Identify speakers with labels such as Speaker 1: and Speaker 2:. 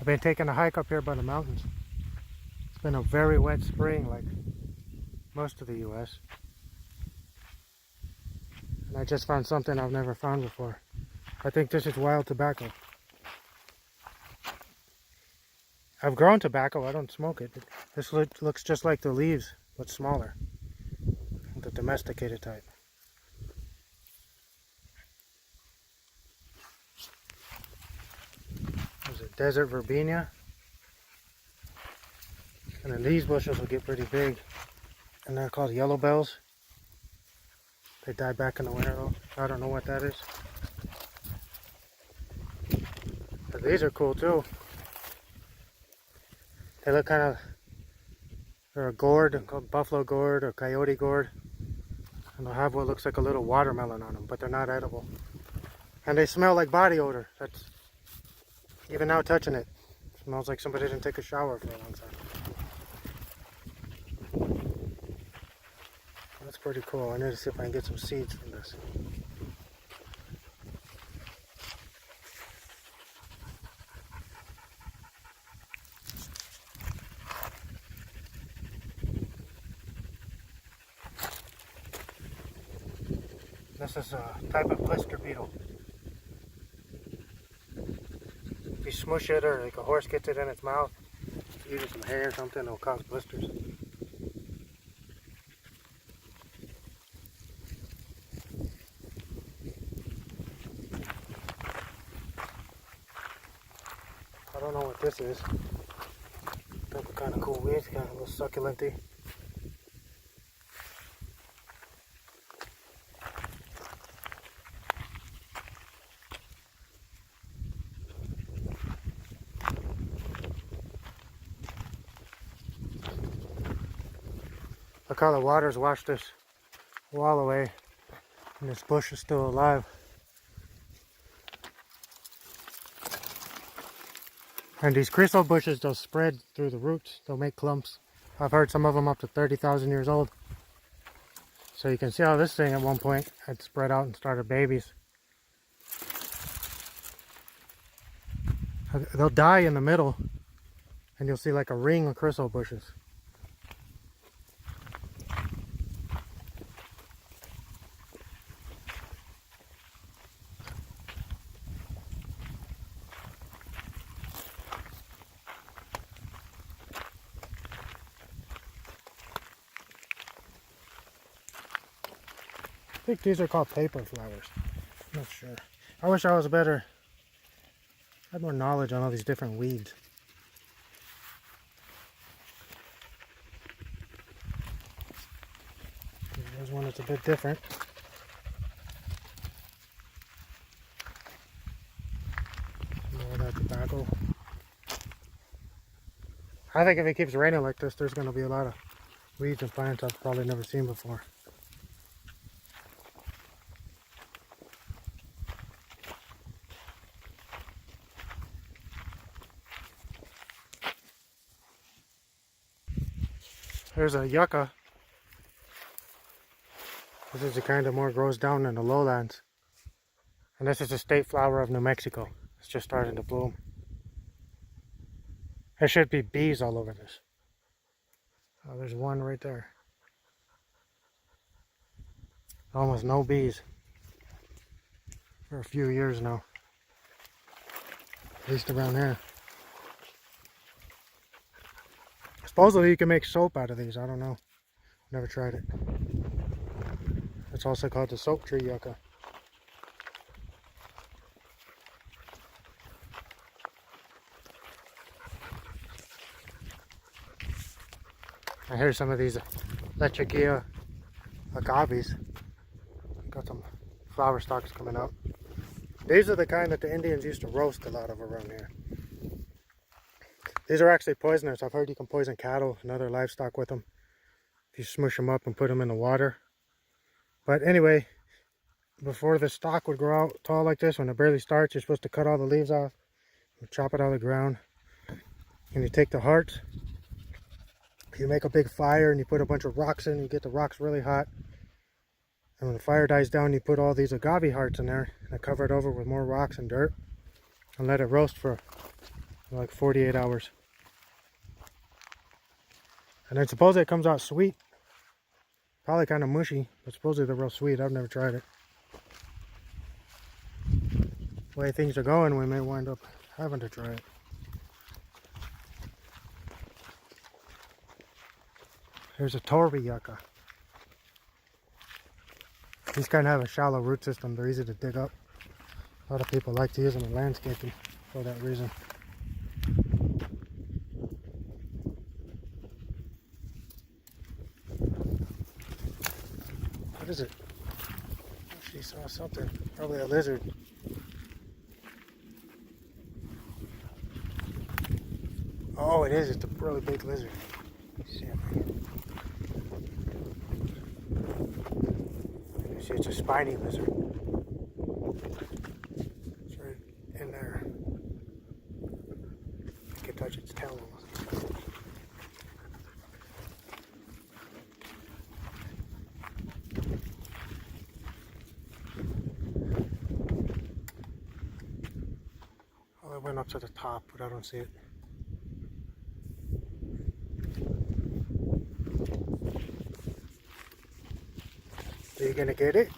Speaker 1: I've been taking a hike up here by the mountains. It's been a very wet spring like most of the US. And I just found something I've never found before. I think this is wild tobacco. I've grown tobacco, I don't smoke it. This looks just like the leaves, but smaller. The domesticated type. There's a desert verbena. And then these bushes will get pretty big. And they're called yellow bells. They die back in the winter though. I don't know what that is. But these are cool too. They look kind of, they're a gourd, called buffalo gourd or coyote gourd. And they'll have what looks like a little watermelon on them, but they're not edible. And they smell like body odor. That's, even now touching it, smells like somebody didn't take a shower for a long time. That's pretty cool. I need to see if I can get some seeds from this. This is a type of blister beetle. If you smush it or like a horse gets it in its mouth, if you use some hay or something, it'll cause blisters. I don't know what this is. Type of kind of cool weed, kind of a little succulenty. Look how the water's washed this wall away, and this bush is still alive. And these creosote bushes, they'll spread through the roots. They'll make clumps. I've heard some of them up to 30,000 years old. So you can see how this thing at one point had spread out and started babies. They'll die in the middle, and you'll see like a ring of creosote bushes. I think these are called paper flowers. I'm not sure. I wish I was had more knowledge on all these different weeds. There's one that's a bit different. More of that tobacco. I think if it keeps raining like this, there's going to be a lot of weeds and plants I've probably never seen before. There's a yucca. This is the kind that more grows down in the lowlands. And this is the state flower of New Mexico. It's just starting to bloom. There should be bees all over this. Oh, there's one right there. Almost no bees for a few years now. At least around here. Supposedly you can make soap out of these. I don't know. Never tried it. It's also called the soap tree yucca. And here's some of these Lechugia agaves. Got some flower stalks coming out. These are the kind that the Indians used to roast a lot of around here. These are actually poisonous. I've heard you can poison cattle and other livestock with them if you smush them up and put them in the water. But anyway, before the stalk would grow out tall like this, when it barely starts, you're supposed to cut all the leaves off, you chop it out of the ground, and you take the hearts, you make a big fire and you put a bunch of rocks in, you get the rocks really hot, and when the fire dies down, you put all these agave hearts in there and cover it over with more rocks and dirt and let it roast for like 48 hours. And then supposedly it comes out sweet. Probably kind of mushy, but supposedly they're real sweet. I've never tried it. The way things are going, we may wind up having to try it. Here's a Torvey yucca. These kind of have a shallow root system. They're easy to dig up. A lot of people like to use them in landscaping for that reason. What is it? She saw something. Probably a lizard. Oh, it is. It's a really big lizard. See it. You see, it's a spiny lizard. It's right in there. You can touch its tail almost. Oh, it went up to the top, but I don't see it. Are you gonna get it?